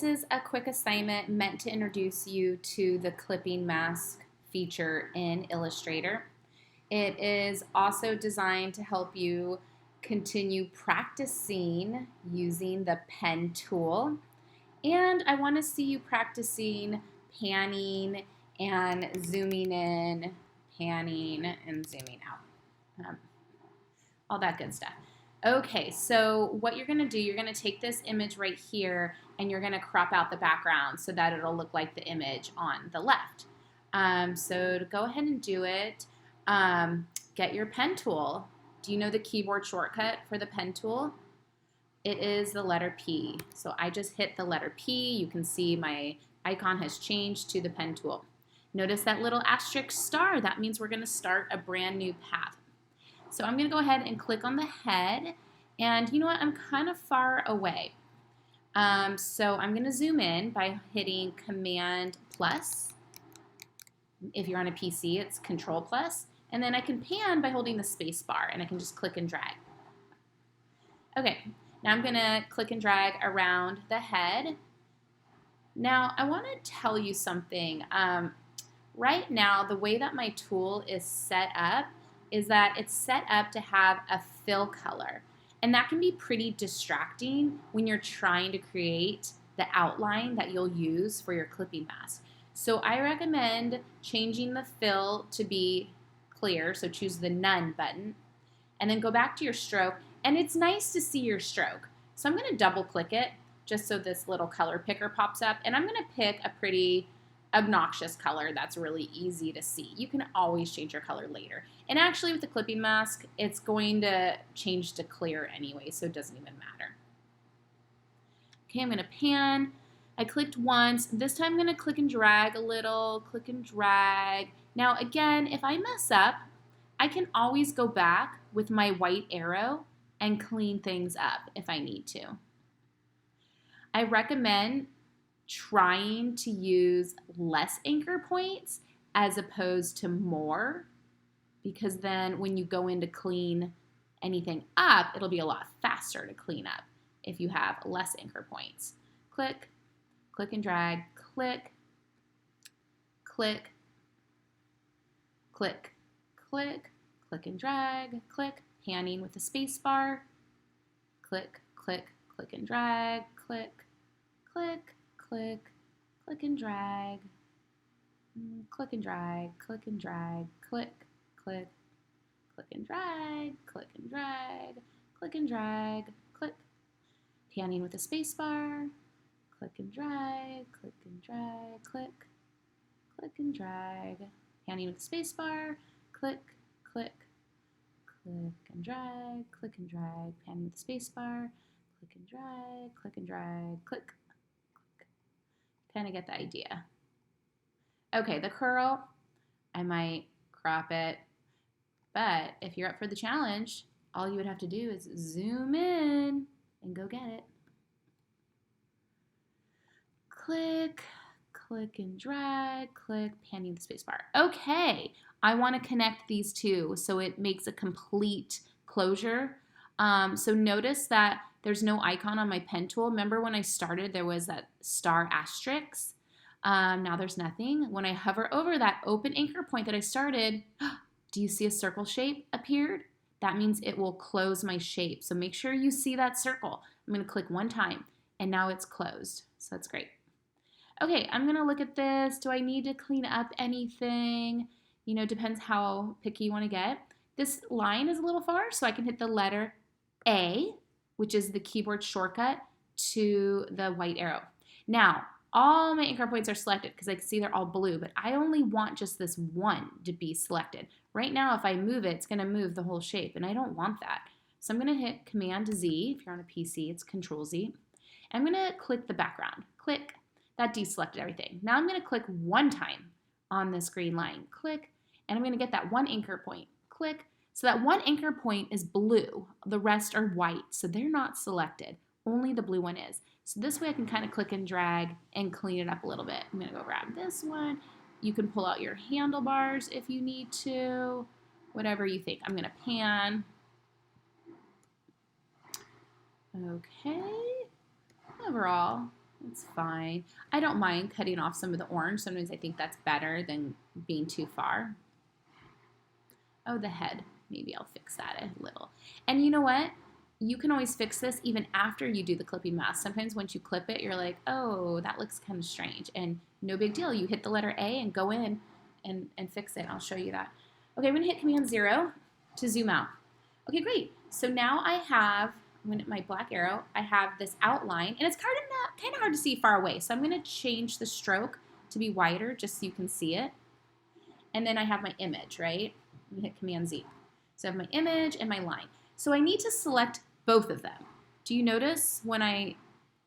This is a quick assignment meant to introduce you to the clipping mask feature in Illustrator. It is also designed to help you continue practicing using the pen tool. And I want to see you practicing panning and zooming in, panning and zooming out. All that good stuff. Okay, so what you're gonna do, you're gonna take this image right here and you're gonna crop out the background so that it'll look like the image on the left. So to go ahead and do it, get your pen tool. Do you know the keyboard shortcut for the pen tool? It is the letter P. So I just hit the letter P. You can see my icon has changed to the pen tool. Notice that little asterisk star. That means we're gonna start a brand new path. So I'm going to go ahead and click on the head, and you know what, I'm kind of far away. So I'm going to zoom in by hitting Command plus. If you're on a PC, it's Control plus, and then I can pan by holding the space bar, and I can just click and drag. Okay, now I'm going to click and drag around the head. Now I want to tell you something. Right now, the way that my tool is set up is that it's set up to have a fill color. And that can be pretty distracting when you're trying to create the outline that you'll use for your clipping mask. So I recommend changing the fill to be clear, so choose the None button, and then go back to your stroke, and it's nice to see your stroke. So I'm gonna double click it just so this little color picker pops up, and I'm gonna pick a pretty obnoxious color that's really easy to see. You can always change your color later. And actually with the clipping mask, it's going to change to clear anyway, so it doesn't even matter. Okay, I'm gonna pan. I clicked once. This time I'm gonna click and drag a little, click and drag. Now again, if I mess up, I can always go back with my white arrow and clean things up if I need to. I recommend trying to use less anchor points as opposed to more, because then when you go in to clean anything up, it'll be a lot faster to clean up if you have less anchor points. Click, click and drag, click, click, click, click, click and drag, click, panning with the space bar, click, click, click and drag, click, click, click, click and drag, click and drag, click and drag, click, click, click and drag, click and drag, click and drag, click, panning with the space bar, click and drag, click and drag, click, click and drag, panning with the space bar, click, click, click and drag, panning with the space bar, click and drag, click. Kind of get the idea. Okay, the curl, I might crop it, but if you're up for the challenge, all you would have to do is zoom in and go get it. Click, click and drag, click, panning the space bar. Okay, I want to connect these two so it makes a complete closure. So notice that there's no icon on my pen tool. Remember when I started, there was that star asterisk. Now there's nothing. When I hover over that open anchor point that I started, do you see a circle shape appeared? That means it will close my shape. So make sure you see that circle. I'm going to click one time, and now it's closed. So that's great. Okay, I'm going to look at this. Do I need to clean up anything? You know, depends how picky you want to get. This line is a little far, so I can hit the letter A, which is the keyboard shortcut to the white arrow. Now, all my anchor points are selected because I can see they're all blue, but I only want just this one to be selected. Right now, if I move it, it's going to move the whole shape, and I don't want that. So I'm going to hit Command Z. If you're on a PC, it's Control Z. I'm going to click the background. Click. That deselected everything. Now I'm going to click one time on this green line. Click, and I'm going to get that one anchor point. Click. So that one anchor point is blue. The rest are white, so they're not selected. Only the blue one is. So this way I can kind of click and drag and clean it up a little bit. I'm going to go grab this one. You can pull out your handlebars if you need to, whatever you think. I'm going to pan. Okay. Overall, It's fine. I don't mind cutting off some of the orange. Sometimes I think that's better than being too far. Oh, the head. Maybe I'll fix that a little. And you know what? You can always fix this even after you do the clipping mask. Sometimes once you clip it, you're like, oh, that looks kind of strange. And no big deal. You hit the letter A and go in and fix it. I'll show you that. Okay, I'm going to hit Command 0 to zoom out. Okay, great. So now I have, I'm going to hit my black arrow. I have this outline, and it's kind of hard to see far away. So I'm going to change the stroke to be wider just so you can see it. And then I have my image, right? I'm going to hit Command Z. So I have my image and my line. So I need to select both of them. Do you notice when I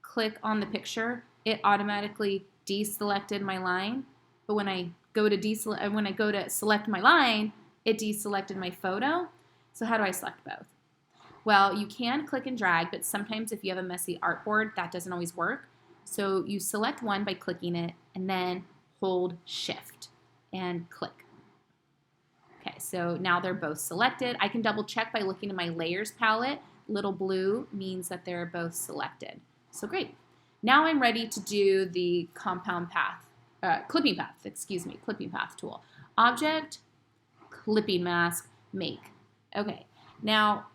click on the picture, it automatically deselected my line? But when I go to select my line, it deselected my photo. So how do I select both? Well, you can click and drag, but sometimes if you have a messy artboard, that doesn't always work. So you select one by clicking it and then hold Shift and click. Okay, so now they're both selected. I can double check by looking at my layers palette. Little blue means that they're both selected. So great. Now I'm ready to do the clipping path tool. Object, clipping mask, make. Okay, now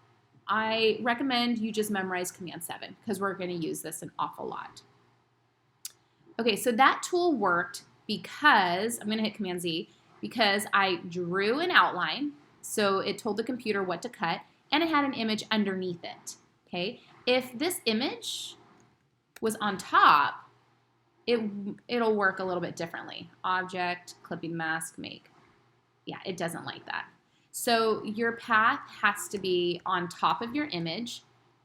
I recommend you just memorize Command 7 because we're going to use this an awful lot. Okay, so that tool worked because, I'm going to hit Command Z, because I drew an outline, so it told the computer what to cut, and it had an image underneath it, okay? If this image was on top, it'll work a little bit differently. Object, clipping mask, make. Yeah, it doesn't like that. So your path has to be on top of your image.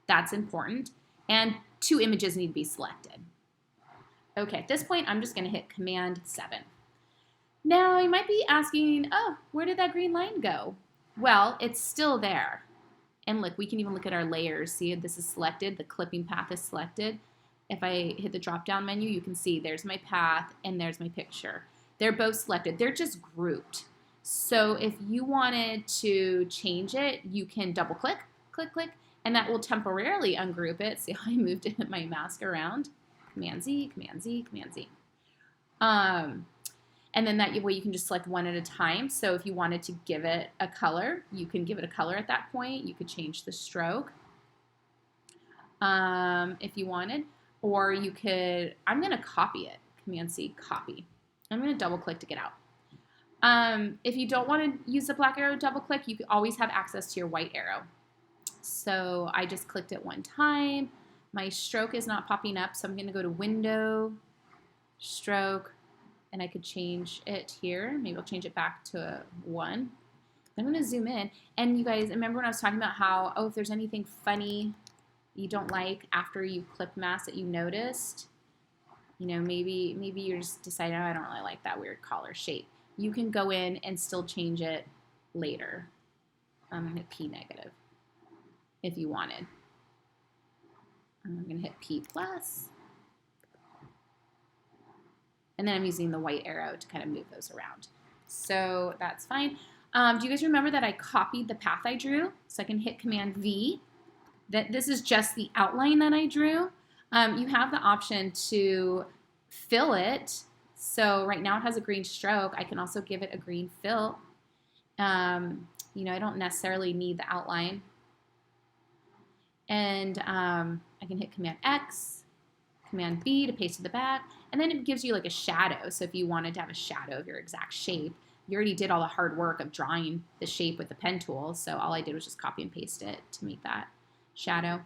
That's important. And 2 images need to be selected. Okay, at this point, I'm just going to hit Command 7. Now, you might be asking, oh, where did that green line go? Well, it's still there. And look, we can even look at our layers. See, this is selected. The clipping path is selected. If I hit the drop-down menu, you can see there's my path and there's my picture. They're both selected. They're just grouped. So if you wanted to change it, you can double-click, click, click, and that will temporarily ungroup it. See how I moved my mask around? Command Z, Command Z, Command Z. And then that way you can just select one at a time. So if you wanted to give it a color, you can give it a color at that point. You could change the stroke if you wanted. Or you could, I'm going to copy it. Command C, copy. I'm going to double click to get out. If you don't want to use the black arrow double click, you always have access to your white arrow. So I just clicked it one time. My stroke is not popping up, so I'm going to go to Window, Stroke, and I could change it here. Maybe I'll change it back to a 1. I'm going to zoom in. And you guys, remember when I was talking about how, oh, if there's anything funny you don't like after you clip mask that you noticed, you know, maybe you're just deciding, oh, I don't really like that weird collar shape. You can go in and still change it later. I'm going to hit P negative if you wanted. I'm going to hit P plus. And then I'm using the white arrow to kind of move those around. So that's fine. Do you guys remember that I copied the path I drew? So I can hit Command V. This is just the outline that I drew. You have the option to fill it. So right now it has a green stroke. I can also give it a green fill. You know, I don't necessarily need the outline. And I can hit Command X, Command B to paste to the back. And then it gives you like a shadow. So if you wanted to have a shadow of your exact shape, you already did all the hard work of drawing the shape with the pen tool. So all I did was just copy and paste it to make that shadow.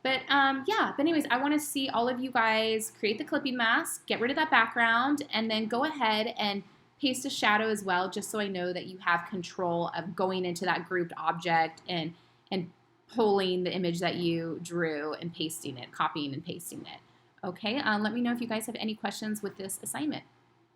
But yeah, but anyways, I want to see all of you guys create the clipping mask, get rid of that background, and then go ahead and paste a shadow as well, just so I know that you have control of going into that grouped object and pulling the image that you drew and pasting it, copying and pasting it. Okay, let me know if you guys have any questions with this assignment.